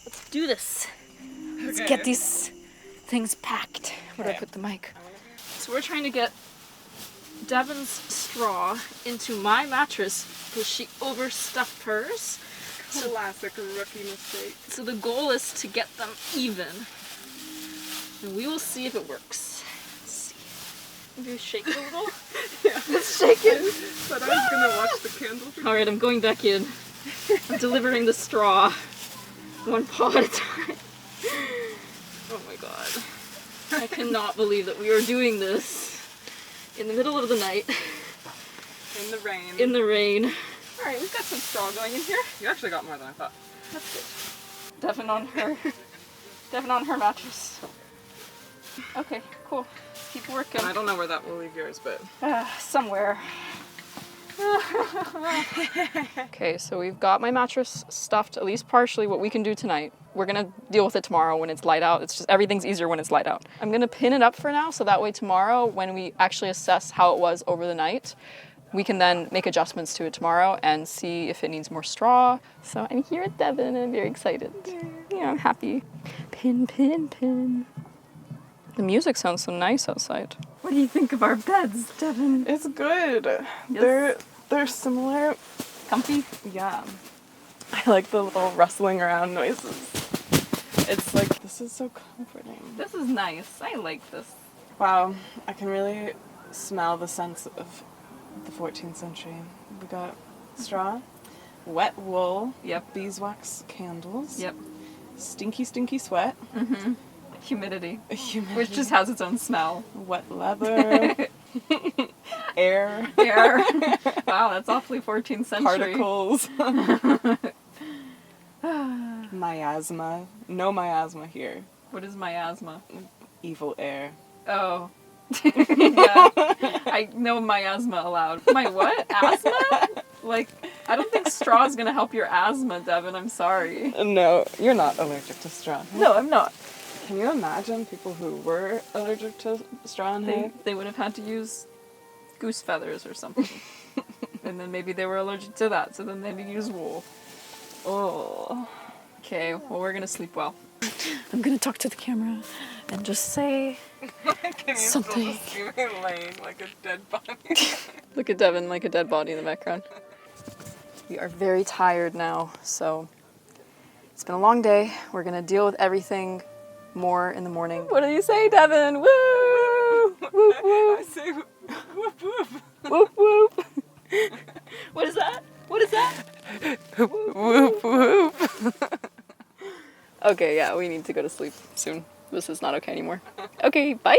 Let's do this. Let's get these things packed. Where do I put the mic? So we're trying to get Devon's straw into my mattress because she overstuffed hers. Classic rookie mistake. So the goal is to get them even. And we will see if it works. Let's see. Maybe shake it a little? Yeah. Let's shake it. But I was gonna watch the candle for Alright, I'm going back in. I'm delivering the straw. One paw at a time. Oh my god. I cannot believe that we are doing this in the middle of the night. in the rain. In the rain. Alright, we've got some straw going in here. You actually got more than I thought. That's good. Devon on her mattress. Okay, cool. Keep working. I don't know where that will leave yours, but... Somewhere. Okay, so we've got my mattress stuffed, at least partially, what we can do tonight. We're gonna deal with it tomorrow when it's light out. It's just, everything's easier when it's light out. I'm gonna pin it up for now, so that way tomorrow, when we actually assess how it was over the night, we can then make adjustments to it tomorrow and see if it needs more straw. So I'm here at Devon and I'm very excited. Yeah, I'm happy. Pin, pin, pin. The music sounds so nice outside. What do you think of our beds, Devon? It's good. Yes. They're similar. Comfy? Yeah. I like the little rustling around noises. It's like, this is so comforting. This is nice. I like this. Wow, I can really smell the sense of the 14th century. We got straw, wet wool, Yep. beeswax candles, Yep. stinky, stinky sweat, Humidity. humidity, Which just has its own smell. wet leather, air, Air. Wow, that's awfully 14th century. particles, miasma. No miasma here. What is miasma? Evil air. Oh. Yeah. I know miasma allowed. My what? Asthma? Like, I don't think straw is gonna help your asthma, Devon. I'm sorry. No, you're not allergic to straw. No, I'm not. Can you imagine people who were allergic to straw and hay? They would have had to use goose feathers or something. And then maybe they were allergic to that, so then they'd use wool. Oh. Okay, well, we're gonna sleep well. I'm gonna talk to the camera and just say Can you something. still see me laying like a dead body? Look at Devon like a dead body in the background. We are very tired now, so it's been a long day. We're gonna deal with everything more in the morning. What do you say, Devon? Woo! Whoop whoop! I say whoop whoop. Whoop whoop! What is that? What is that? Whoop whoop. Okay, yeah, we need to go to sleep soon. This is not okay anymore. Okay, bye!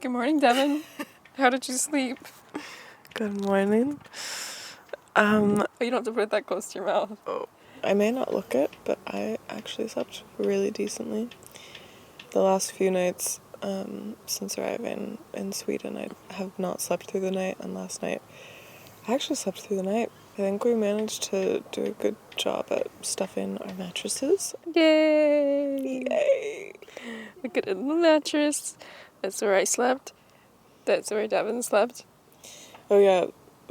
Good morning, Devon. How did you sleep? Good morning. Oh, you don't have to put it that close to your mouth. I may not look it, but I actually slept really decently. The last few nights since arriving in Sweden, I have not slept through the night, and last night I actually slept through the night. I think we managed to do a good job at stuffing our mattresses. Yay! Yay! Look at the mattress. That's where I slept. That's where Devon slept. Oh yeah,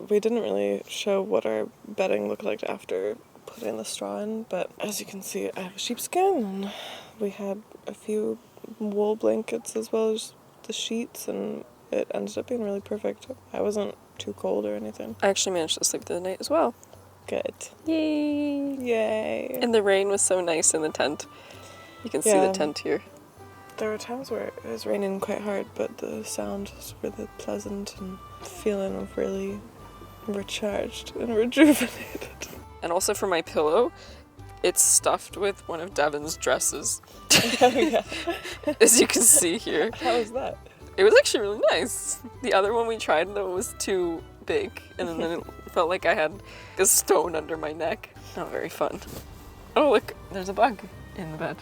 we didn't really show what our bedding looked like after putting the straw in, but as you can see, I have a sheepskin, and we had a few wool blankets as well as the sheets, and it ended up being really perfect. I wasn't too cold or anything. I actually managed to sleep through the night as well. Good. Yay! Yay. And the rain was so nice in the tent. You can see Yeah. the tent here. There were times where it was raining quite hard, but the sound was really pleasant and feeling really recharged and rejuvenated. And also for my pillow, it's stuffed with one of Devin's dresses, Oh yeah. as you can see here. How was that? It was actually really nice. The other one we tried, though, was too big, and then it felt like I had a stone under my neck. Not very fun. Oh, look, there's a bug in the bed.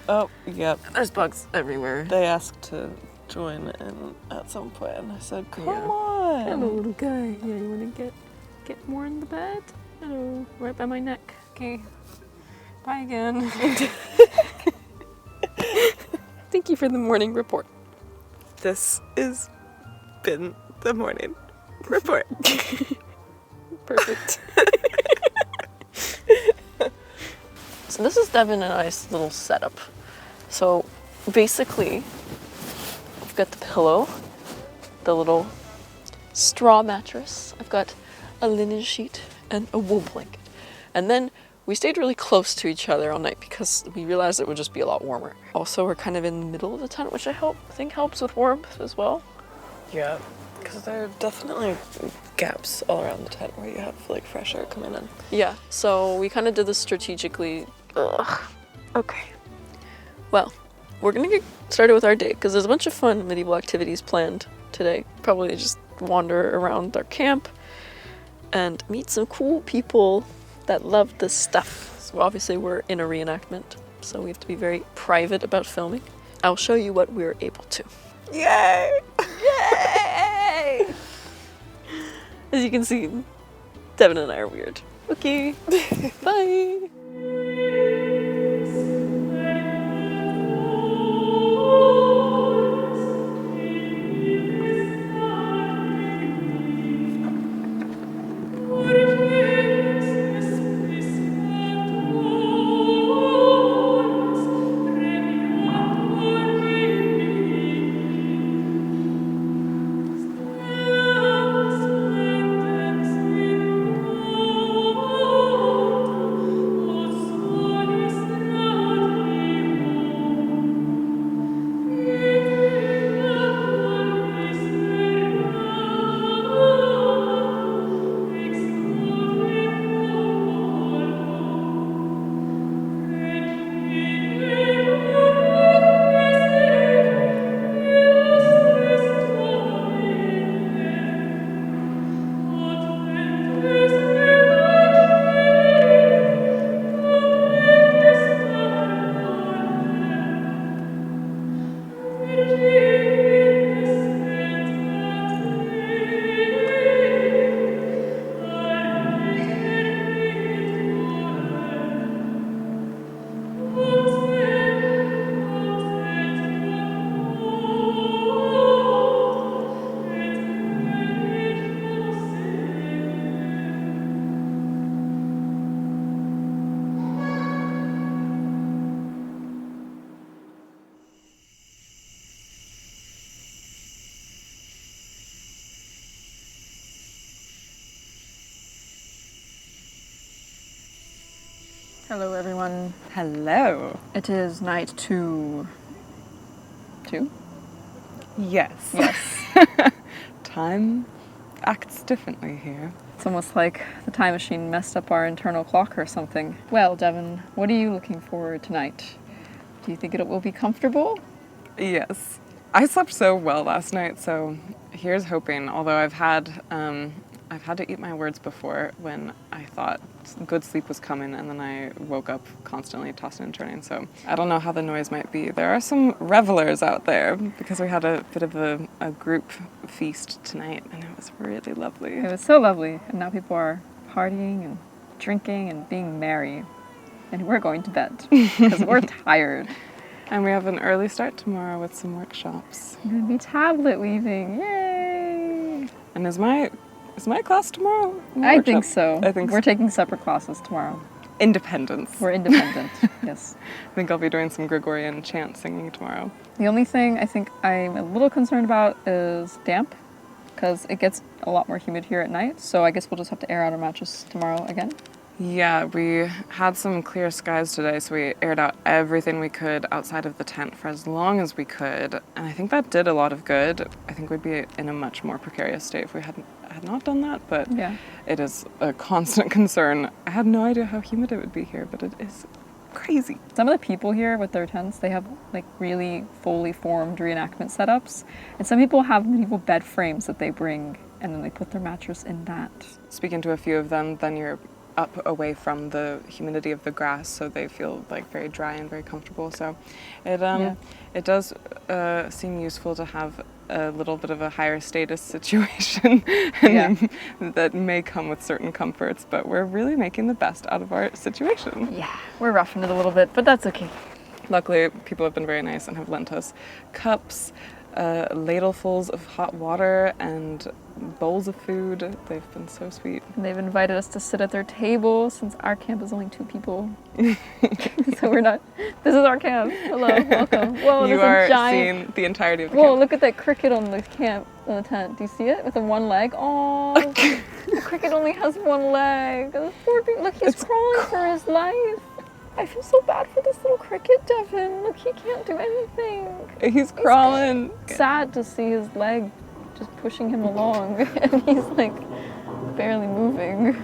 Oh, yep. There's bugs everywhere. They asked to join in at some point, and I said, "Come Yeah. on." Hello, little guy. Yeah, you want to get more in the bed? Hello, right by my neck. Okay, bye again. Thank you for the morning report. This has been the morning report. Perfect. So this is Devin and I's little setup. So basically, I've got the pillow, the little straw mattress. I've got a linen sheet and a wool blanket. And then we stayed really close to each other all night because we realized it would just be a lot warmer. Also, we're kind of in the middle of the tent, which I think helps with warmth as well. Yeah, because there are definitely gaps all around the tent where you have like fresh air coming in. Yeah, so we kind of did this strategically. Ugh. Okay. Well, we're gonna get started with our day because there's a bunch of fun medieval activities planned today. Probably just wander around our camp and meet some cool people that love this stuff. So obviously we're in a reenactment, so we have to be very private about filming. I'll show you what we're able to. Yay! Yay! As you can see, Devin and I are weird. Okay, bye! Hello everyone. Hello. It is night 2. 2? Yes. Yes. Time acts differently here. It's almost like the time machine messed up our internal clock or something. Well, Devin, what are you looking for tonight? Do you think it will be comfortable? Yes. I slept so well last night, so here's hoping. Although I've had to eat my words before when I thought good sleep was coming, and then I woke up constantly tossing and turning. So I don't know how the noise might be. There are some revelers out there because we had a bit of a group feast tonight, and it was really lovely. It was so lovely, and now people are partying and drinking and being merry. And we're going to bed because we're tired. And we have an early start tomorrow with some workshops. We're going to be tablet weaving. Yay! And is my class tomorrow? I think so. I think We're taking separate classes tomorrow. Independence. We're independent. Yes. I think I'll be doing some Gregorian chant singing tomorrow. The only thing I think I'm a little concerned about is damp, because it gets a lot more humid here at night. So I guess we'll just have to air out our mattress tomorrow again. Yeah, we had some clear skies today, so we aired out everything we could outside of the tent for as long as we could. And I think that did a lot of good. I think we'd be in a much more precarious state if we had not done that, but Yeah. it is a constant concern. I had no idea how humid it would be here, but it is crazy. Some of the people here with their tents, they have like really fully formed reenactment setups. And some people have medieval bed frames that they bring, and then they put their mattress in that. Speaking to a few of them, then you're up away from the humidity of the grass, so they feel like very dry and very comfortable. So it does seem useful to have a little bit of a higher status situation and that may come with certain comforts, but we're really making the best out of our situation. Yeah, we're roughing it a little bit, but that's okay. Luckily, people have been very nice and have lent us cups, ladlefuls of hot water, and bowls of food. They've been so sweet. And they've invited us to sit at their table since our camp is only 2 people. So we're not, this is our camp. Hello, welcome. Whoa, You there's are a giant, seeing the entirety of the whoa, camp. look at that cricket on the camp, on the tent. Do you see it? With the one leg? Oh, the cricket only has one leg. The poor baby, look, he's crawling for his life. I feel so bad for this little cricket, Devin. Look, he can't do anything. He's crawling. Sad to see his leg just pushing him along, and he's like barely moving.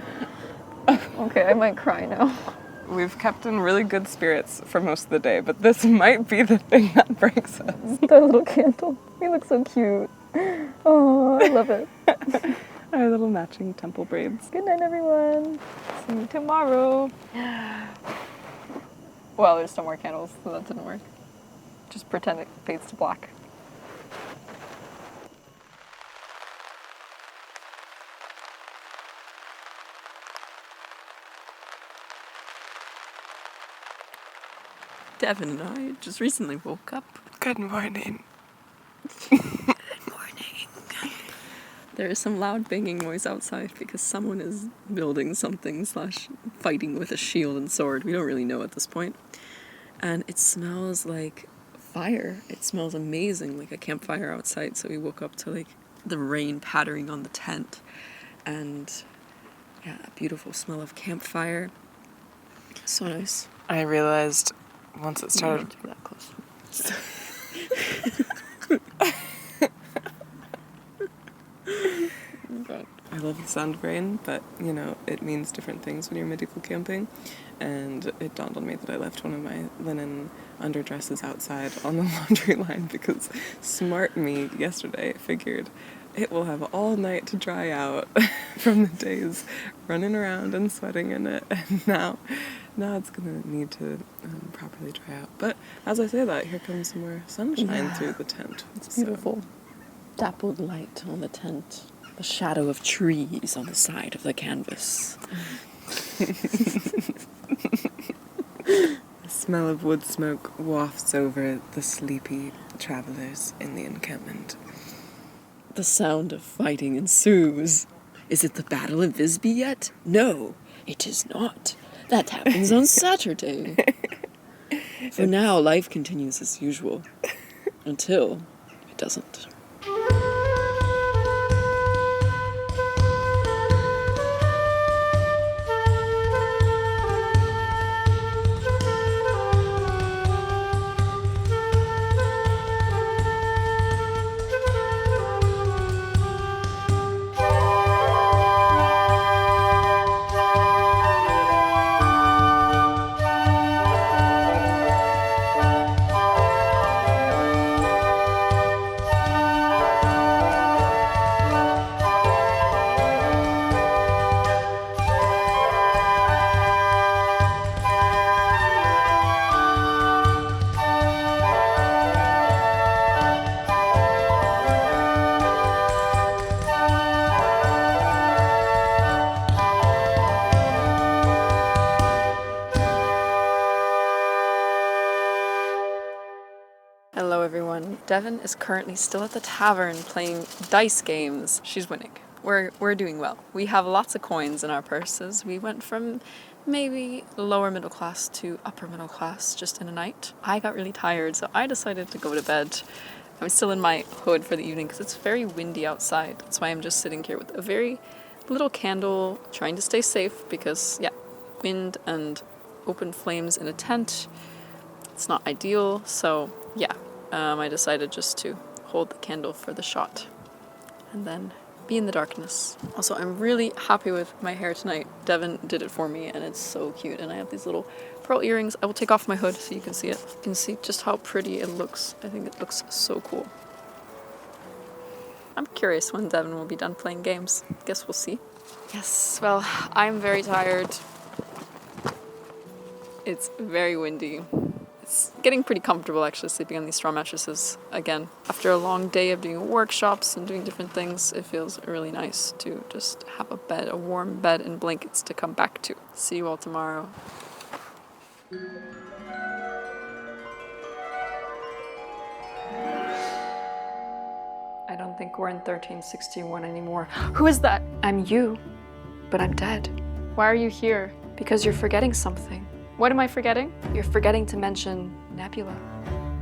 Okay, I might cry now. We've kept in really good spirits for most of the day, but this might be the thing that breaks us. That little candle. He looks so cute. Oh, I love it. Our little matching temple braids. Good night, everyone. See you tomorrow. Well, there's still more candles, so that didn't work. Just pretend it fades to black. Devin and I just recently woke up. Good morning. There is some loud banging noise outside because someone is building something / fighting with a shield and sword. We don't really know at this point. And it smells like fire. It smells amazing, like a campfire outside. So we woke up to like the rain pattering on the tent. And yeah, a beautiful smell of campfire. So nice. I realized once it started. Don't do that close. I love the sound of rain, but you know, it means different things when you're medieval camping. And it dawned on me that I left one of my linen underdresses outside on the laundry line because smart me yesterday figured it will have all night to dry out from the days running around and sweating in it. And now it's gonna need to properly dry out. But as I say that, here comes some more sunshine through the tent. It's beautiful. Dappled light on the tent. The shadow of trees on the side of the canvas. The smell of wood smoke wafts over the sleepy travelers in the encampment. The sound of fighting ensues. Is it the Battle of Visby yet? No, it is not. That happens on Saturday. For now, life continues as usual. Until it doesn't. Hello, everyone. Devin is currently still at the tavern playing dice games. She's winning. We're doing well. We have lots of coins in our purses. We went from maybe lower middle class to upper middle class just in a night. I got really tired, so I decided to go to bed. I'm still in my hood for the evening because it's very windy outside. That's why I'm just sitting here with a very little candle, trying to stay safe because, yeah, wind and open flames in a tent, it's not ideal. So, yeah, I decided just to hold the candle for the shot and then be in the darkness. Also, I'm really happy with my hair tonight. Devin did it for me and it's so cute. And I have these little pearl earrings. I will take off my hood so you can see it. You can see just how pretty it looks. I think it looks so cool. I'm curious when Devin will be done playing games. Guess we'll see. Yes, well, I'm very tired. It's very windy. It's getting pretty comfortable actually sleeping on these straw mattresses again. After a long day of doing workshops and doing different things, it feels really nice to just have a bed, a warm bed and blankets to come back to. See you all tomorrow. I don't think we're in 1361 anymore. Who is that? I'm you, but I'm dead. Why are you here? Because you're forgetting something. What am I forgetting? You're forgetting to mention Nebula.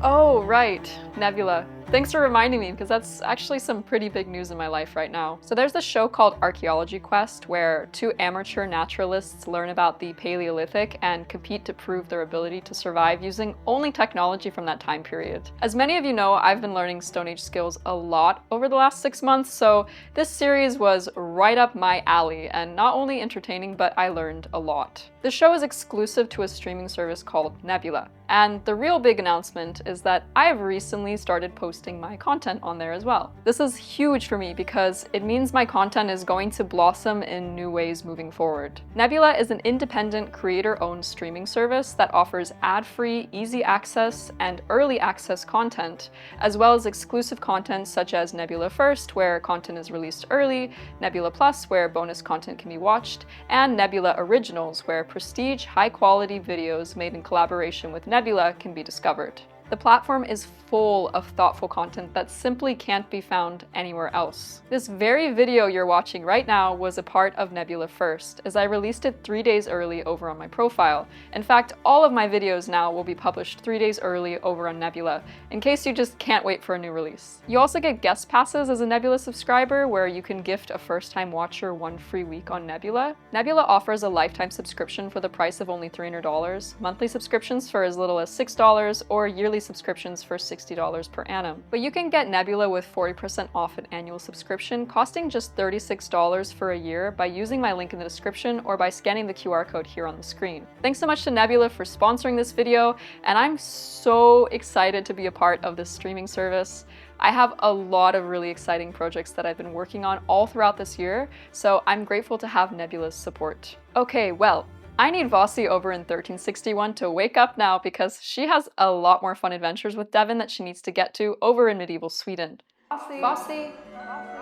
Oh, right, Nebula. Thanks for reminding me, because that's actually some pretty big news in my life right now. So there's this show called Archaeology Quest, where 2 amateur naturalists learn about the Paleolithic and compete to prove their ability to survive using only technology from that time period. As many of you know, I've been learning Stone Age skills a lot over the last 6 months, so this series was right up my alley, and not only entertaining, but I learned a lot. The show is exclusive to a streaming service called Nebula. And the real big announcement is that I have recently started posting my content on there as well. This is huge for me because it means my content is going to blossom in new ways moving forward. Nebula is an independent creator-owned streaming service that offers ad-free, easy access, and early access content, as well as exclusive content such as Nebula First, where content is released early, Nebula Plus, where bonus content can be watched, and Nebula Originals, where prestige, high-quality videos made in collaboration with Nebula can be discovered. The platform is full of thoughtful content that simply can't be found anywhere else. This very video you're watching right now was a part of Nebula First, as I released it 3 days early over on my profile. In fact, all of my videos now will be published 3 days early over on Nebula, in case you just can't wait for a new release. You also get guest passes as a Nebula subscriber, where you can gift a first-time watcher 1 free week on Nebula. Nebula offers a lifetime subscription for the price of only $300, monthly subscriptions for as little as $6, or yearly subscriptions for $60 per annum. But you can get Nebula with 40% off an annual subscription, costing just $36 for a year by using my link in the description or by scanning the QR code here on the screen. Thanks so much to Nebula for sponsoring this video, and I'm so excited to be a part of this streaming service. I have a lot of really exciting projects that I've been working on all throughout this year, so I'm grateful to have Nebula's support. Okay, well, I need Vossi over in 1361 to wake up now because she has a lot more fun adventures with Devin that she needs to get to over in medieval Sweden. Vossi! Vossi!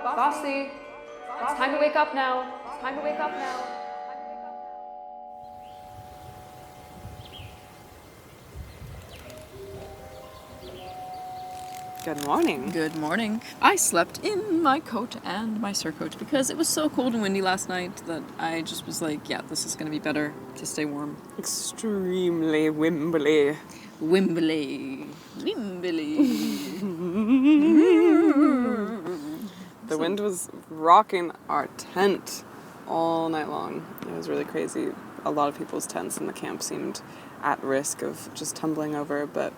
Vossi! It's time to wake up now! It's time to wake up now! Good morning. Good morning. I slept in my coat and my surcoat because it was so cold and windy last night that I just was like, yeah, this is going to be better to stay warm. Extremely wimbly. Wimbly. Wimbly. The wind was rocking our tent all night long. It was really crazy. A lot of people's tents in the camp seemed at risk of just tumbling over, but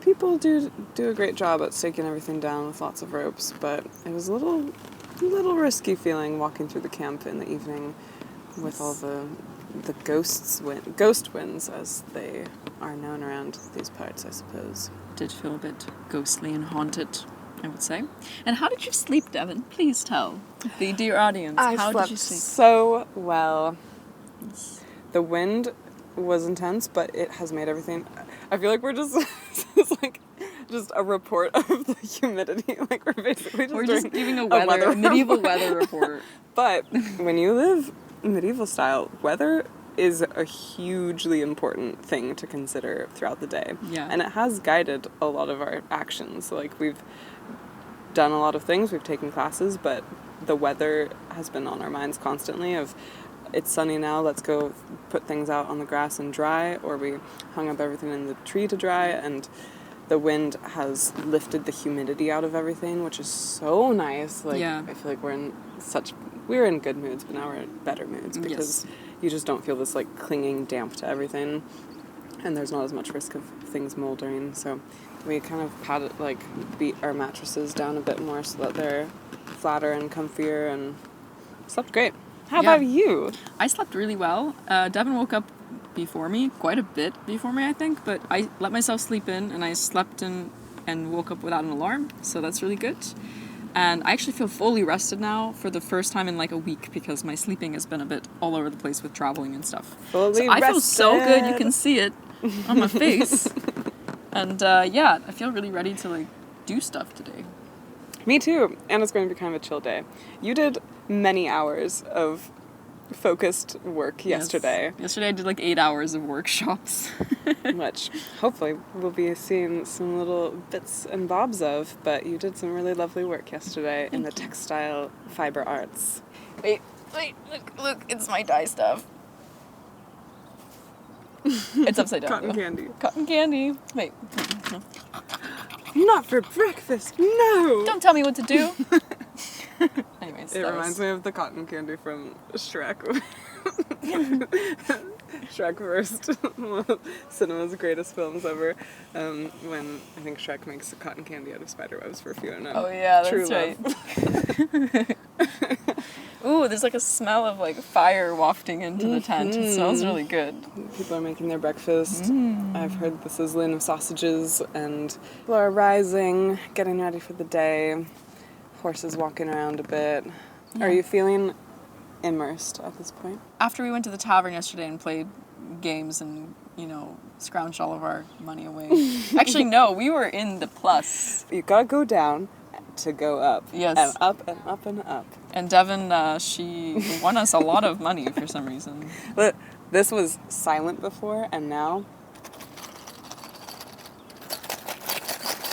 people do a great job at staking everything down with lots of ropes, but it was a little risky feeling walking through the camp in the evening with all the ghost winds, as they are known around these parts, I suppose. Did feel a bit ghostly and haunted, I would say. And how did you sleep, Devin? Please tell the dear audience. How did you sleep? So well. The wind was intense, but it has made everything. I feel like we're just it's like just a report of the humidity. Like we're just giving a medieval weather report. But when you live medieval style, weather is a hugely important thing to consider throughout the day. Yeah. And it has guided a lot of our actions. Like we've done a lot of things, we've taken classes, but the weather has been on our minds constantly of it's sunny now, let's go put things out on the grass and dry, or we hung up everything in the tree to dry, and the wind has lifted the humidity out of everything, which is so nice. Like, Yeah. I feel like we're in good moods, but now we're in better moods because you just don't feel this like clinging damp to everything, and there's not as much risk of things moldering. So we kind of beat our mattresses down a bit more so that they're flatter and comfier, and slept great. How Yeah. about you? I slept really well. Devin woke up before me, quite a bit before me, I think, but I let myself sleep in, and I slept in and woke up without an alarm, so that's really good. And I actually feel fully rested now for the first time in like a week because my sleeping has been a bit all over the place with traveling and stuff. Fully I feel so good, you rested. can see it on my face. And yeah, I feel really ready to like do stuff today. Me too, and it's going to be kind of a chill day. You did many hours of focused work yesterday, Yes. Yesterday I did like 8 hours of workshops. which hopefully we'll be seeing some little bits and bobs of, but you did some really lovely work yesterday in the textile fiber arts. Wait, look, it's my dye stuff. It's upside down. Cotton though. candy. Cotton candy. Wait, no. Not for breakfast, no! Don't tell me what to do. Anyways, It reminds me of the cotton candy from Shrek. Shrek first, one of cinema's greatest films ever. When I think Shrek makes the cotton candy out of spider webs for Fiona. Oh yeah, True that's love. right. Ooh, there's like a smell of like fire wafting into the tent. It smells really good. People are making their breakfast. I've heard the sizzling of sausages, and people are rising, getting ready for the day. Horses walking around a bit. Yeah. Are you feeling immersed at this point? After we went to the tavern yesterday and played games and, you know, scrounged all of our money away. Actually, no, we were in the plus. You gotta go down to go up. Yes. And up and up and up. And Devin, she won us a lot of money for some reason. But this was silent before, and now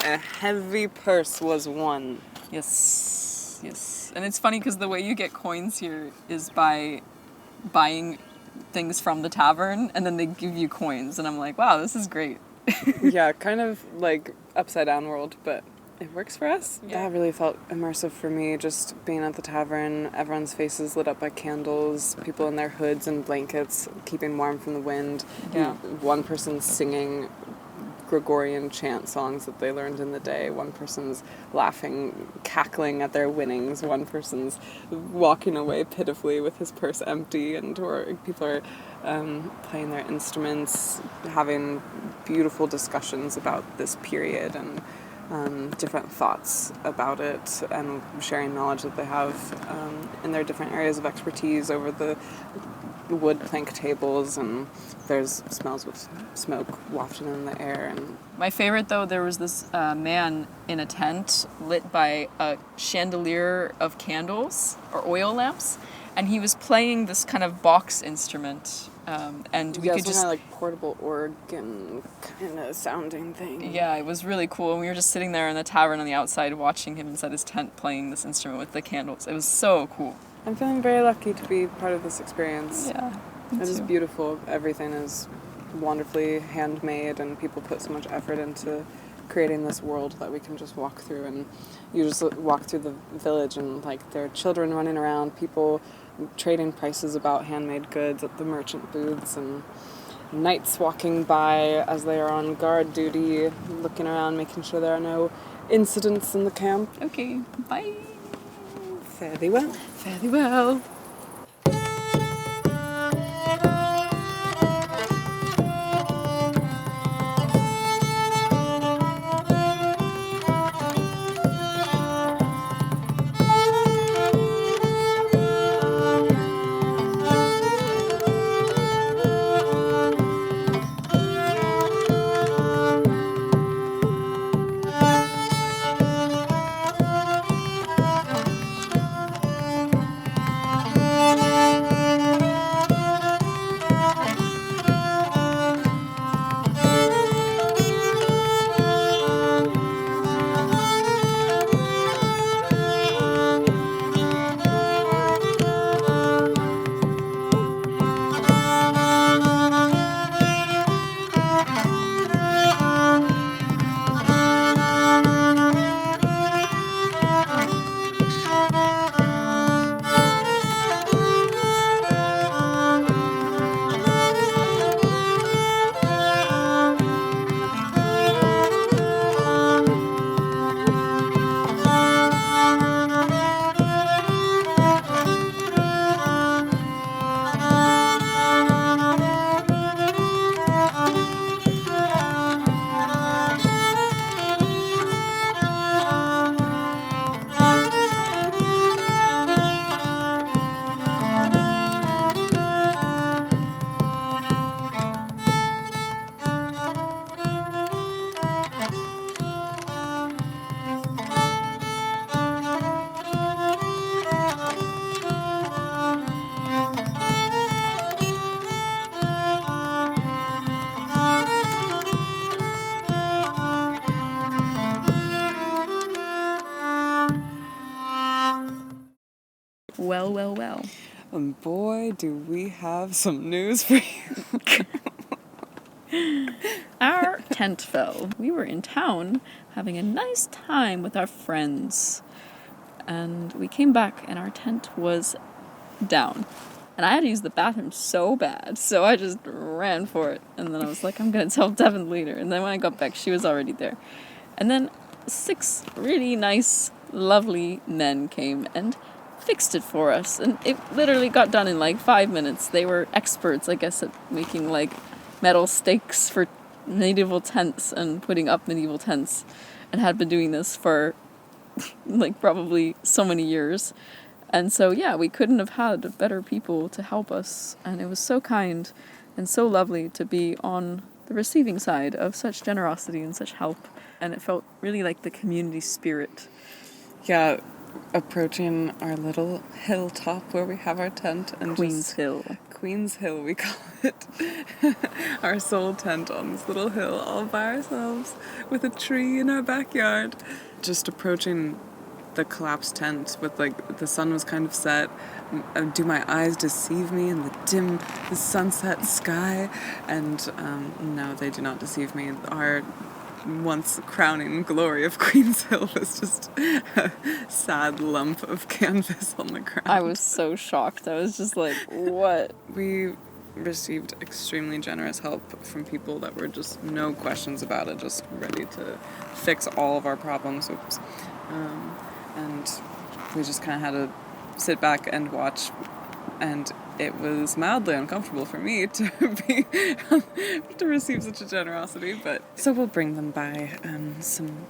a heavy purse was won. Yes, yes. And it's funny because the way you get coins here is by buying things from the tavern, and then they give you coins. And I'm like, wow, this is great. Yeah, kind of like upside down world, but it works for us. Yeah. That really felt immersive for me, just being at the tavern, everyone's faces lit up by candles, people in their hoods and blankets, keeping warm from the wind. Yeah. One person singing Gregorian chant songs that they learned in the day. One person's laughing, cackling at their winnings. One person's walking away pitifully with his purse empty, or people are playing their instruments, having beautiful discussions about this period and different thoughts about it, and sharing knowledge that they have in their different areas of expertise over the wood plank tables, and there's smells of smoke wafted in the air. And My favorite, though, there was this man in a tent lit by a chandelier of candles or oil lamps, and he was playing this kind of box instrument, and we yeah, could some just... kind of like portable organ kind of sounding thing. Yeah, it was really cool. And we were just sitting there in the tavern on the outside watching him inside his tent playing this instrument with the candles. It was so cool. I'm feeling very lucky to be part of this experience. Yeah. It is beautiful. Everything is wonderfully handmade, and people put so much effort into creating this world that we can just walk through. And you just walk through the village, and like there are children running around, people trading prices about handmade goods at the merchant booths, and knights walking by as they are on guard duty, looking around, making sure there are no incidents in the camp. Okay, bye. Fare thee well. Fare thee well. Well, well, well. And boy, do we have some news for you. Our tent fell. We were in town having a nice time with our friends. And we came back and our tent was down. And I had to use the bathroom so bad, so I just ran for it. And then I was like, I'm going to tell Devin later. And then when I got back, she was already there. And then 6 really nice, lovely men came and fixed it for us. And it literally got done in like 5 minutes. They were experts, I guess, at making like metal stakes for medieval tents and putting up medieval tents, and had been doing this for like probably so many years. And so, yeah, we couldn't have had better people to help us. And it was so kind and so lovely to be on the receiving side of such generosity and such help. And it felt really like the community spirit. Yeah, approaching our little hilltop where we have our tent. And Queen's Hill. Queen's Hill, we call it. Our sole tent on this little hill all by ourselves with a tree in our backyard. Just approaching the collapsed tent with like the sun was kind of set. Do my eyes deceive me in the sunset sky? And no, they do not deceive me. Our once crowning glory of Queen's Hill was just a sad lump of canvas on the ground. I was so shocked. I was just like, what? We received extremely generous help from people that were just no questions about it, just ready to fix all of our problems. Oops. And we just kind of had to sit back and watch, and it was mildly uncomfortable for me to be to receive such a generosity. But so we'll bring them by some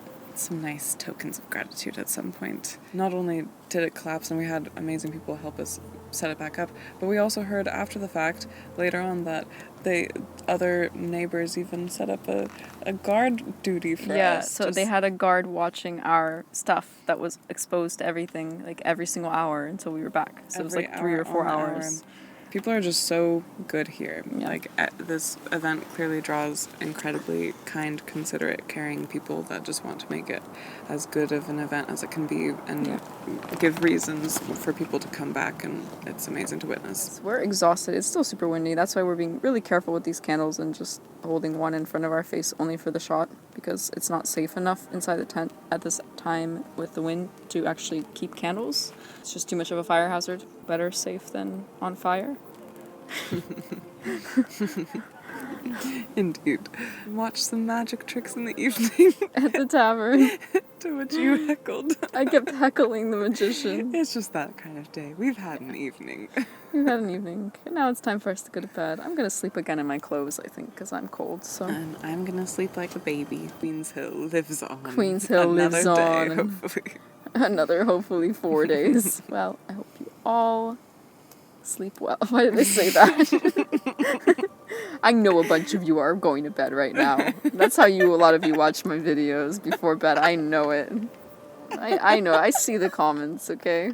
nice tokens of gratitude at some point. Not only did it collapse and we had amazing people help us set it back up, but we also heard after the fact later on that the other neighbors even set up a guard duty for us. Yeah, so they had a guard watching our stuff that was exposed to everything, like every single hour until we were back. So it was like 3 or 4 hours. People are just so good here. Yeah. Like, this event clearly draws incredibly kind, considerate, caring people that just want to make it as good of an event as it can be and give reasons for people to come back, and it's amazing to witness. We're exhausted. It's still super windy. That's why we're being really careful with these candles and just holding one in front of our face only for the shot, because it's not safe enough inside the tent at this time with the wind to actually keep candles. It's just too much of a fire hazard. Better safe than on fire. Indeed. Watch some magic tricks in the evening. At the tavern. To which you heckled. I kept heckling the magician. It's just that kind of day. We've had an evening. We've had an evening. Now it's time for us to go to bed. I'm going to sleep again in my clothes, I think, because I'm cold. So. And I'm going to sleep like a baby. Queen's Hill lives on. Queen's Hill lives day, on. Hopefully. Another, hopefully, 4 days. Well, I hope you all sleep well. Why did I say that? I know a bunch of you are going to bed right now. That's how a lot of you watch my videos before bed. I know it. I know. I see the comments, okay?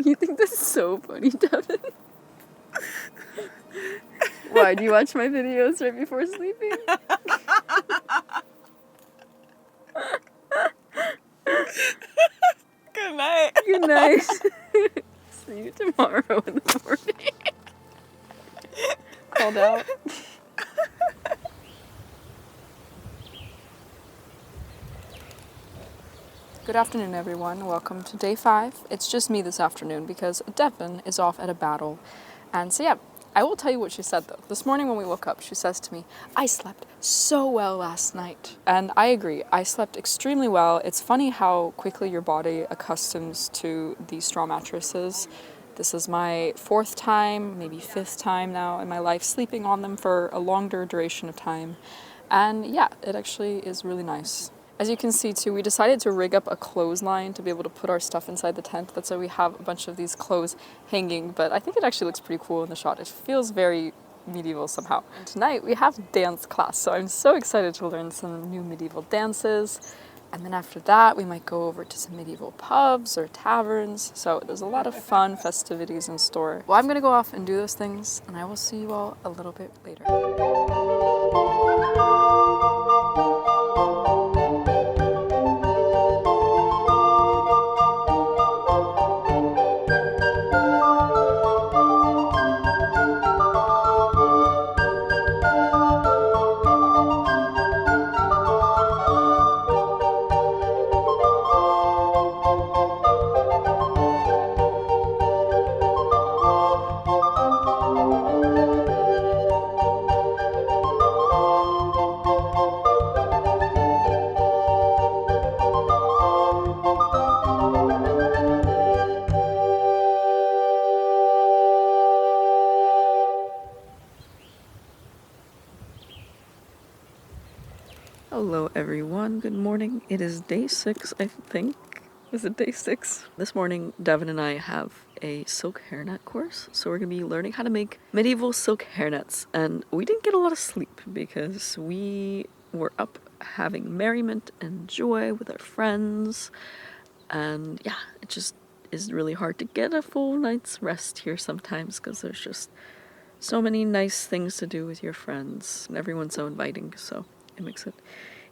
You think this is so funny, Devin? Why, do you watch my videos right before sleeping? Good night. Good night. See you tomorrow in the morning. Called out. Good afternoon, everyone. Welcome to day 5. It's just me this afternoon because Devin is off at a battle. And so, yeah, I will tell you what she said, though. This morning when we woke up, she says to me, I slept so well last night. And I agree. I slept extremely well. It's funny how quickly your body accustoms to these straw mattresses. This is my 4th time, maybe 5th time now in my life sleeping on them for a longer duration of time. And yeah, it actually is really nice. As you can see too, we decided to rig up a clothesline to be able to put our stuff inside the tent. That's why we have a bunch of these clothes hanging, but I think it actually looks pretty cool in the shot. It feels very medieval somehow. And tonight we have dance class, so I'm so excited to learn some new medieval dances. And then after that, we might go over to some medieval pubs or taverns. So there's a lot of fun festivities in store. Well, I'm gonna go off and do those things, and I will see you all a little bit later. Hello everyone, good morning. It is day 6, I think. Is it day 6? This morning, Devin and I have a silk hairnet course, so we're gonna be learning how to make medieval silk hairnets. And we didn't get a lot of sleep because we were up having merriment and joy with our friends. And yeah, it just is really hard to get a full night's rest here sometimes because there's just so many nice things to do with your friends. And everyone's so inviting, so it makes it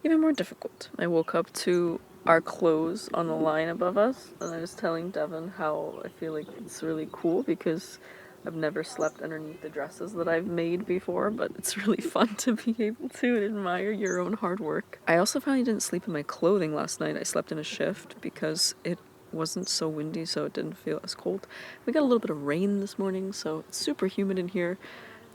even more difficult. I woke up to our clothes on the line above us, and I was telling Devin how I feel like it's really cool because I've never slept underneath the dresses that I've made before, but it's really fun to be able to admire your own hard work. I also finally didn't sleep in my clothing last night. I slept in a shift because it wasn't so windy, so it didn't feel as cold. We got a little bit of rain this morning, so it's super humid in here.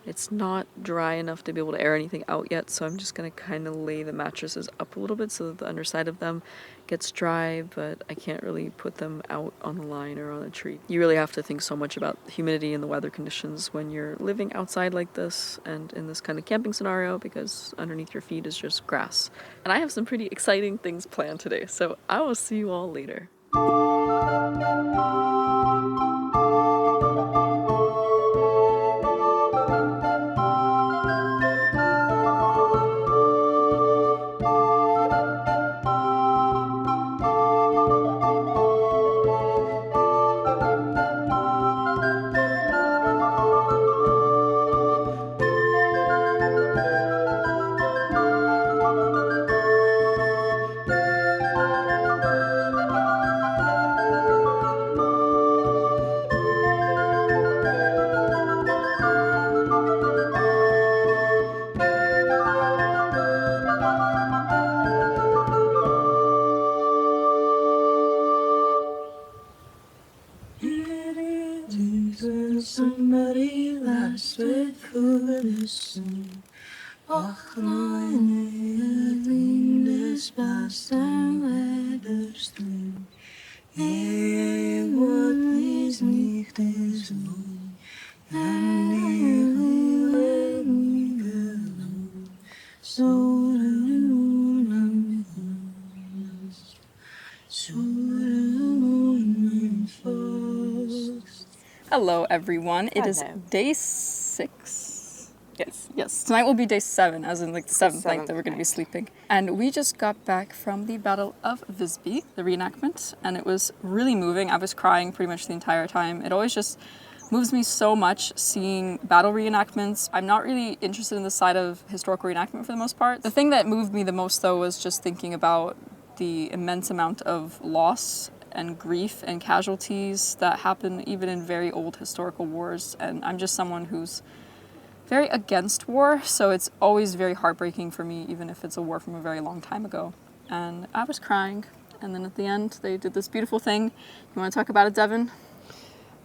It's not dry enough to be able to air anything out yet, so I'm just gonna kind of lay the mattresses up a little bit so that the underside of them gets dry, but I can't really put them out on the line or on a tree. You really have to think so much about humidity and the weather conditions when you're living outside like this and in this kind of camping scenario, because underneath your feet is just grass. And I have some pretty exciting things planned today, so I will see you all later. Somebody last with coolest och neue Lindes Basten Wetterström. Irgendwann ist nicht so, and you let me go. So the moon so the moon falls. Hello, everyone. It is Hello. day 6. Yes. Yes, tonight will be day 7, as in like the 7th night seventh that we're going to be night. sleeping. And we just got back from the Battle of Visby, the reenactment, and it was really moving. I was crying pretty much the entire time. It always just moves me so much seeing battle reenactments. I'm not really interested in the side of historical reenactment for the most part. The thing that moved me the most, though, was just thinking about the immense amount of loss and grief and casualties that happen even in very old historical wars. And I'm just someone who's very against war, so it's always very heartbreaking for me, even if it's a war from a very long time ago. And I was crying, and then at the end they did this beautiful thing. You want to talk about it, Devin?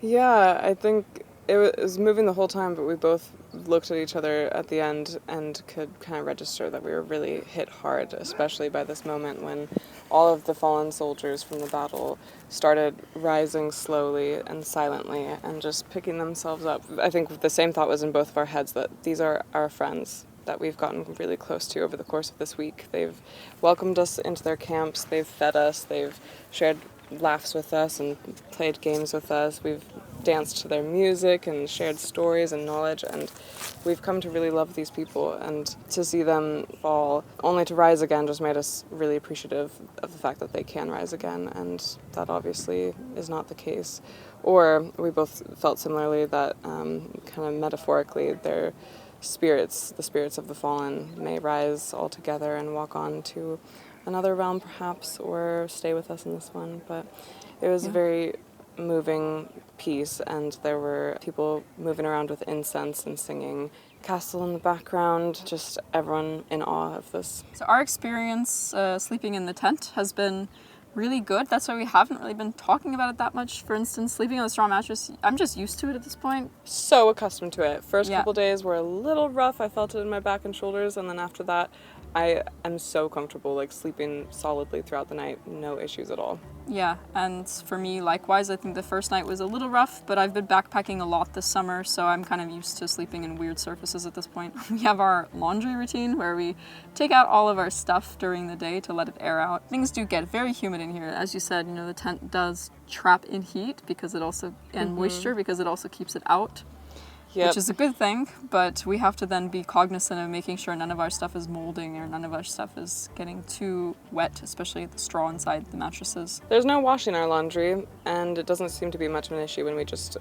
Yeah, I think it was moving the whole time, but we both looked at each other at the end and could kind of register that we were really hit hard, especially by this moment when all of the fallen soldiers from the battle started rising slowly and silently and just picking themselves up. I think the same thought was in both of our heads, that these are our friends that we've gotten really close to over the course of this week. They've welcomed us into their camps, they've fed us, they've shared laughs with us and played games with us. We've danced to their music and shared stories and knowledge, and we've come to really love these people. And to see them fall only to rise again just made us really appreciative of the fact that they can rise again, and that obviously is not the case. Or we both felt similarly that kind of metaphorically their spirits, the spirits of the fallen, may rise all together and walk on to another realm perhaps, or stay with us in this one. But it was a very moving piece, and there were people moving around with incense and singing Castle in the background, just everyone in awe of this. So our experience sleeping in the tent has been really good. That's why we haven't really been talking about it that much. For instance, sleeping on a straw mattress, I'm just used to it at this point. So accustomed to it. First Yeah. couple days were a little rough. I felt it in my back and shoulders, and then after that I am so comfortable, like sleeping solidly throughout the night, no issues at all. Yeah, and for me, likewise, I think the first night was a little rough, but I've been backpacking a lot this summer, so I'm kind of used to sleeping in weird surfaces at this point. We have our laundry routine where we take out all of our stuff during the day to let it air out. Things do get very humid in here. As you said, the tent does trap in heat because it also, and moisture because it also keeps it out. Yep. Which is a good thing, but we have to then be cognizant of making sure none of our stuff is molding or none of our stuff is getting too wet, especially the straw inside the mattresses. There's no washing our laundry, and it doesn't seem to be much of an issue when we just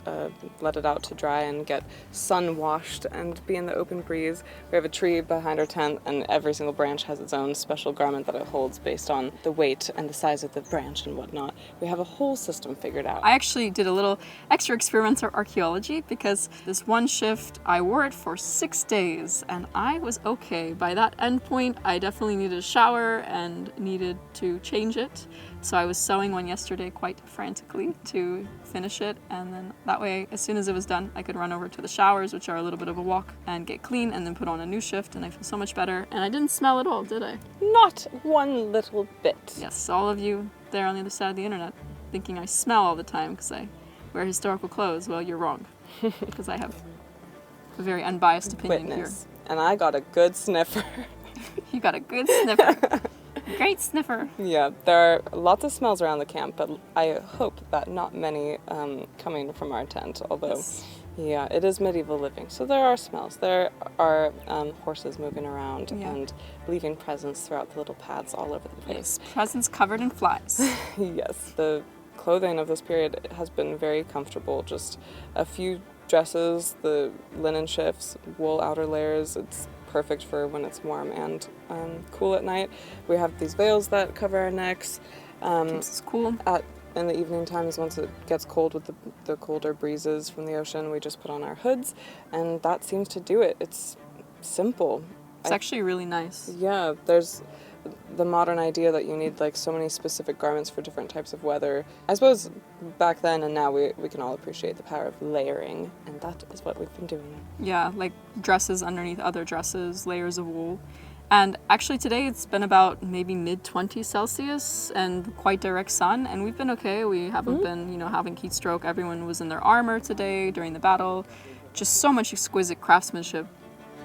let it out to dry and get sun washed and be in the open breeze. We have a tree behind our tent, and every single branch has its own special garment that it holds based on the weight and the size of the branch and whatnot. We have a whole system figured out. I actually did a little extra experimental archaeology because this one shift, I wore it for 6 days and I was okay. By that end point, I definitely needed a shower and needed to change it. So I was sewing one yesterday quite frantically to finish it, and then that way, as soon as it was done, I could run over to the showers, which are a little bit of a walk, and get clean and then put on a new shift, and I feel so much better. And I didn't smell at all, did I? Not one little bit. Yes, all of you there on the other side of the internet thinking I smell all the time because I wear historical clothes. Well, you're wrong, because I have a very unbiased opinion Witness. And I got a good sniffer. here. You got a good sniffer. Great sniffer. Yeah, there are lots of smells around the camp, but I hope that not many coming from our tent, although, yeah, it is medieval living, so there are smells. There are horses moving around and leaving presents throughout the little paths all over the place. Yes, presents covered in flies. Yes, the clothing of this period has been very comfortable. Just a few dresses, the linen shifts, wool outer layers. It's perfect for when it's warm and cool at night. We have these veils that cover our necks. It's cool. In the evening times, once it gets cold with the colder breezes from the ocean, we just put on our hoods, and that seems to do it. It's simple. It's actually really nice. Yeah, there's the modern idea that you need like so many specific garments for different types of weather. I suppose back then and now we can all appreciate the power of layering, and that is what we've been doing. Yeah, like dresses underneath other dresses, layers of wool. And actually today it's been about maybe mid-20s Celsius and quite direct sun, and we've been okay. We haven't been, having heat stroke. Everyone was in their armor today during the battle. Just so much exquisite craftsmanship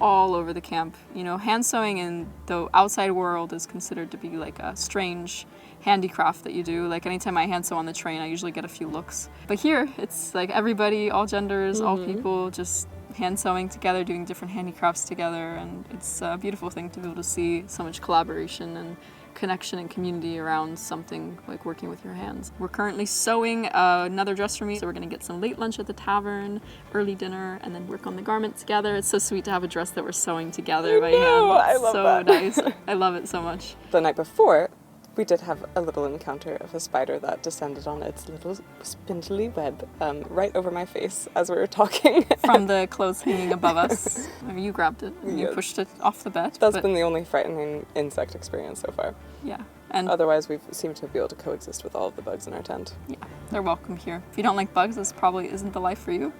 all over the camp. Hand sewing in the outside world is considered to be like a strange handicraft that you do. Like anytime I hand sew on the train, I usually get a few looks. But here, it's like everybody, all genders, all people, just hand sewing together, doing different handicrafts together, and it's a beautiful thing to be able to see so much collaboration and connection and community around something like working with your hands. We're currently sewing another dress for me, so we're gonna get some late lunch at the tavern, early dinner, and then work on the garment together. It's so sweet to have a dress that we're sewing together by hand. I love so that. nice. I love it so much. The night before, we did have a little encounter of a spider that descended on its little spindly web right over my face as we were talking. From the clothes hanging above us. I mean, you grabbed it and you Yes. pushed it off the bed. That's but been the only frightening insect experience so far. yeah. And Otherwise, we've seemed to be able to coexist with all of the bugs in our tent. yeah, they're welcome here. If you don't like bugs, this probably isn't the life for you.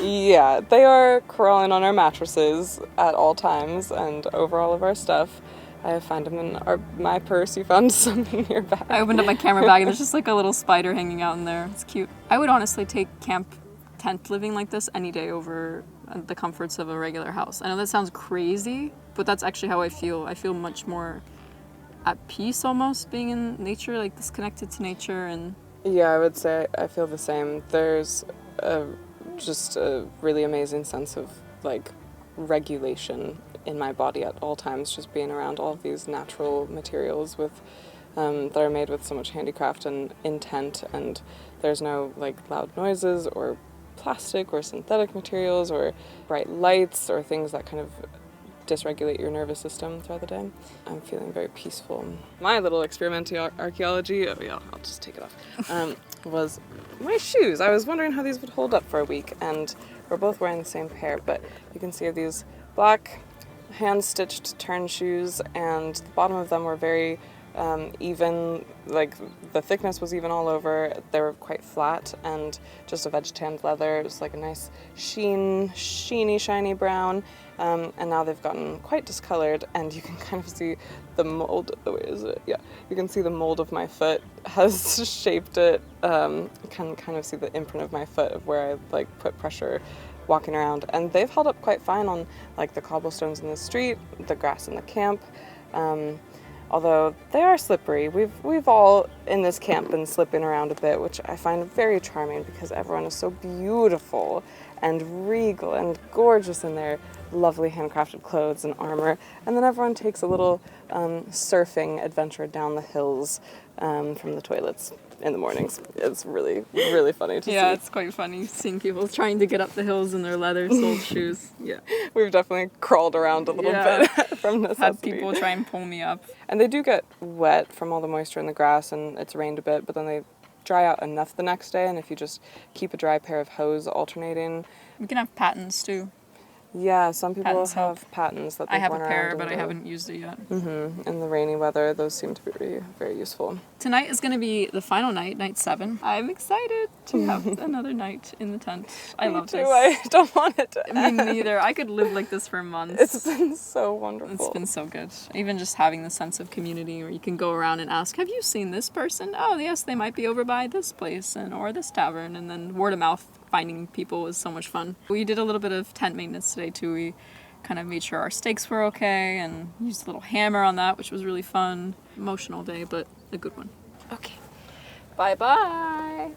Yeah, they are crawling on our mattresses at all times and over all of our stuff. I found them in my purse. You found some in your bag. I opened up my camera bag and there's just like a little spider hanging out in there. It's cute. I would honestly take camp tent living like this any day over the comforts of a regular house. I know that sounds crazy, but that's actually how I feel. I feel much more at peace almost being in nature, like disconnected to nature. And Yeah, I would say I feel the same. There's just a really amazing sense of like regulation in my body at all times, just being around all of these natural materials with that are made with so much handicraft and intent, and there's no like loud noises or plastic or synthetic materials or bright lights or things that kind of dysregulate your nervous system throughout the day. I'm feeling very peaceful. My little experimental archaeology, oh yeah, I'll just take it off, was my shoes. I was wondering how these would hold up for a week, and we're both wearing the same pair, but you can see these black hand-stitched turn shoes, and the bottom of them were very Even, like, the thickness was even all over. They were quite flat and just a veg-tanned leather. It was like a nice sheeny, shiny brown. And now they've gotten quite discolored, and you can kind of see the mold. You can see the mold of my foot has shaped it. You can kind of see the imprint of my foot of where I like put pressure walking around. And they've held up quite fine on like the cobblestones in the street, the grass in the camp. Although they are slippery. We've all in this camp been slipping around a bit, which I find very charming because everyone is so beautiful and regal and gorgeous in their lovely handcrafted clothes and armor. And then everyone takes a little surfing adventure down the hills from the toilets in the mornings. It's really, really funny to see. Yeah, it's quite funny seeing people trying to get up the hills in their leather-soled shoes. Yeah. We've definitely crawled around a little bit from necessity. Had people try and pull me up. And they do get wet from all the moisture in the grass, and it's rained a bit, but then they dry out enough the next day, and if you just keep a dry pair of hose alternating. We can have patents too. Yeah, some people Patents have help. patents that I they've have a worn pair, around but I in the- haven't used it yet. In the rainy weather, those seem to be very, very useful. Tonight is going to be the final night, night 7. I'm excited to have another night in the tent. I love too. this. I don't want it to Me end. neither. I could live like this for months. It's been so wonderful. It's been so good. Even just having the sense of community where you can go around and ask, have you seen this person? Oh, yes, they might be over by this place or this tavern. And then word of mouth, finding people was so much fun. We did a little bit of tent maintenance today, too. We kind of made sure our stakes were okay and used a little hammer on that, which was really fun. Emotional day, but a good one. Okay. Bye-bye.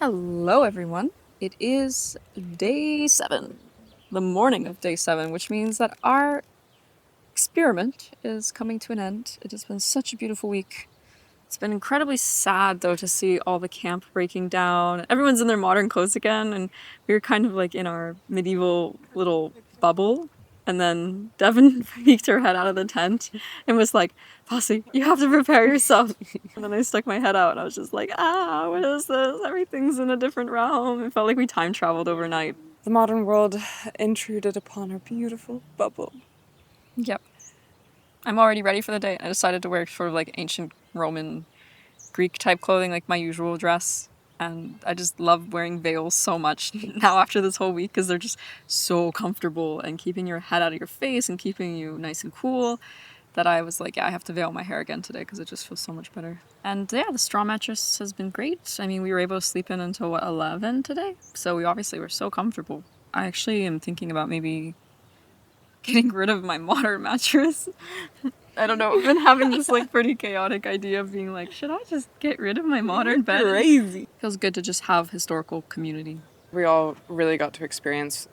Hello, everyone. It is day 7, the morning of day 7, which means that our experiment is coming to an end. It has been such a beautiful week. It's been incredibly sad, though, to see all the camp breaking down. Everyone's in their modern clothes again, and we were kind of like in our medieval little bubble. And then Devin peeked her head out of the tent and was like, Posse, you have to prepare yourself. And then I stuck my head out and I was just like, what is this? Everything's in a different realm. It felt like we time traveled overnight. The modern world intruded upon our beautiful bubble. Yep. I'm already ready for the day. I decided to wear sort of like ancient Roman Greek type clothing, like my usual dress. And I just love wearing veils so much now after this whole week because they're just so comfortable and keeping your head out of your face and keeping you nice and cool that I was like, yeah, I have to veil my hair again today because it just feels so much better. And yeah, the straw mattress has been great. I mean, we were able to sleep in until 11 today. So we obviously were so comfortable. I actually am thinking about maybe getting rid of my modern mattress. I don't know. I've been having this like pretty chaotic idea of being like, should I just get rid of my modern bed? Crazy. Feels good to just have historical community. We all really got to experience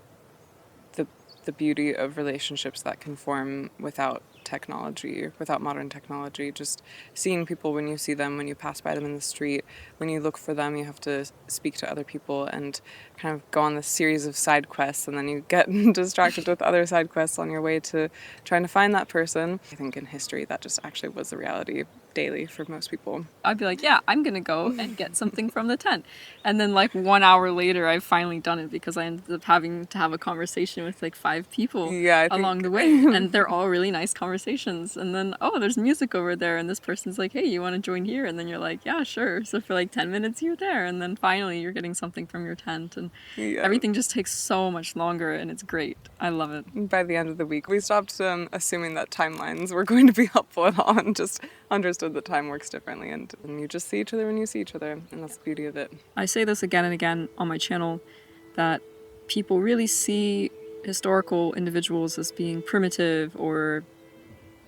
the beauty of relationships that can form without technology, without modern technology. Just seeing people when you see them, when you pass by them in the street, when you look for them, you have to speak to other people and kind of go on this series of side quests, and then you get distracted with other side quests on your way to trying to find that person. I think in history that just actually was the reality. daily for most people. I'd be like, yeah, I'm gonna go and get something from the tent. And then like 1 hour later, I've finally done it because I ended up having to have a conversation with like 5 people Yeah, I think- along the way. And they're all really nice conversations. And then, oh, there's music over there. And this person's like, hey, you want to join here? And then you're like, yeah, sure. So for like 10 minutes, you're there. And then finally, you're getting something from your tent. And Yeah. everything just takes so much longer. And it's great. I love it. By the end of the week, we stopped assuming that timelines were going to be helpful at all and just understood that time works differently. And you just see each other when you see each other. And that's the beauty of it. I say this again and again on my channel that people really see historical individuals as being primitive or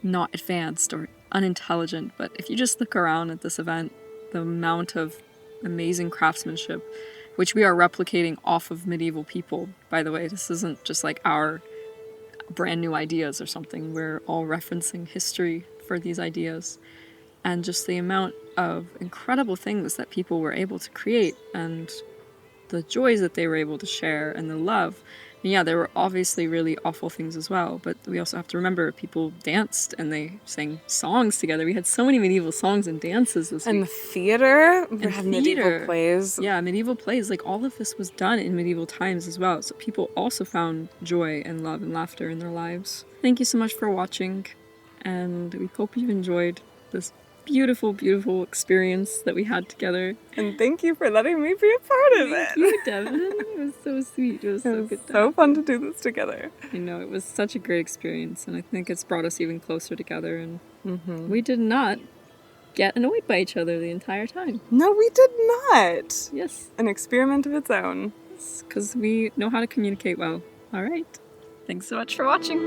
not advanced or unintelligent. But if you just look around at this event, the amount of amazing craftsmanship, which we are replicating off of medieval people, by the way, this isn't just like our brand new ideas or something. We're all referencing history for these ideas. And just the amount of incredible things that people were able to create and the joys that they were able to share and the love. And yeah, there were obviously really awful things as well, but we also have to remember people danced and they sang songs together. We had so many medieval songs and dances this And the week. theater, we And had theater. medieval plays. Yeah, medieval plays, like all of this was done in medieval times as well. So people also found joy and love and laughter in their lives. Thank you so much for watching, and we hope you've enjoyed this beautiful, beautiful experience that we had together. And thank you for letting me be a part of it. Thank you, Devin. It was so sweet. It was so good. So fun to do this together. I know, it was such a great experience, and I think it's brought us even closer together, and we did not get annoyed by each other the entire time. No, we did not. Yes, An experiment of its own. because we know how to communicate well. All right. Thanks so much for watching.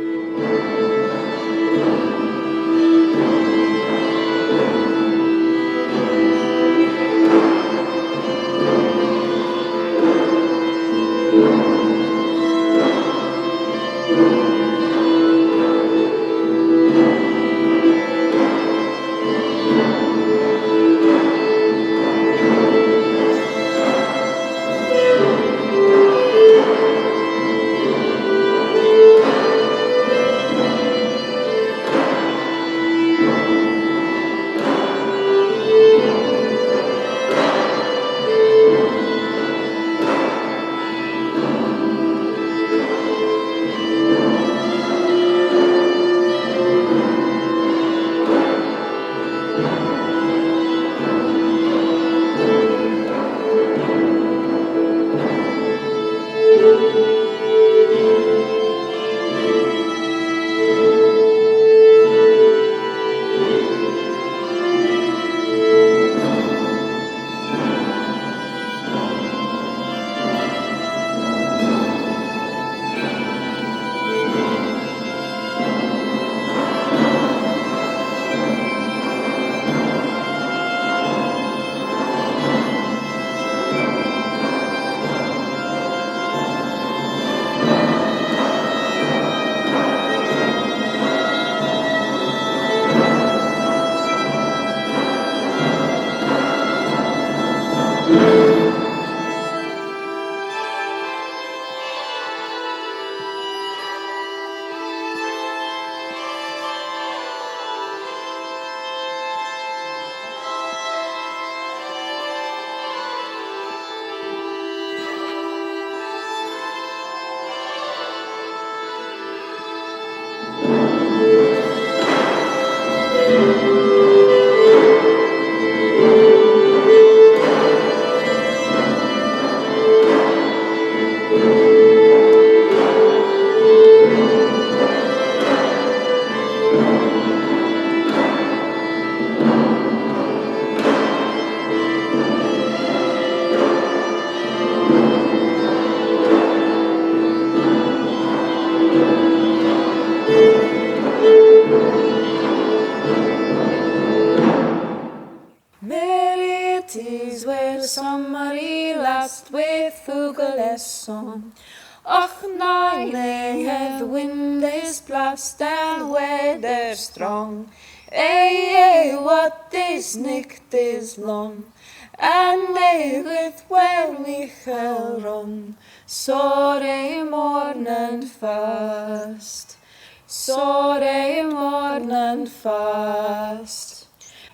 Sommar last with Fugalesson. Och nej, the wind is blast and weather strong. Hey, what is nikt is long. And they with well Michael ron. Sorry mornen fast. Sorry mornen fast.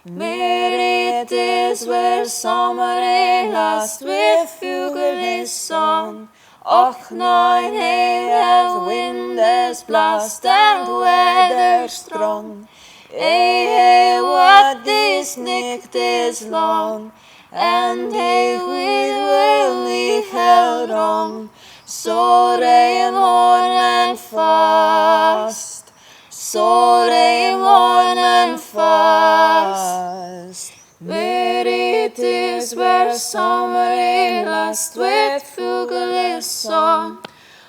Merit is where summer is last with fugle's song. Och, nine hey, the wind is blast and weather strong. Hey, hey, what this night is long, and hey, we will leave held on. So rain on and fast, so rain on and fast. Merit is where summer is last with fugle's song.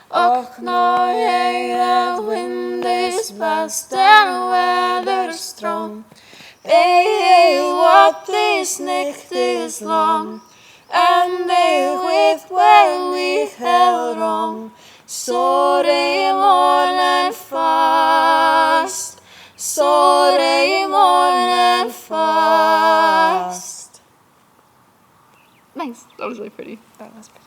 Och, now hey, the wind is blast and weather strong. Hey, hey, what this night is long, and they with well we held on. So rain on and fast, so rain on and fast. Nice. That was really pretty. That was pretty.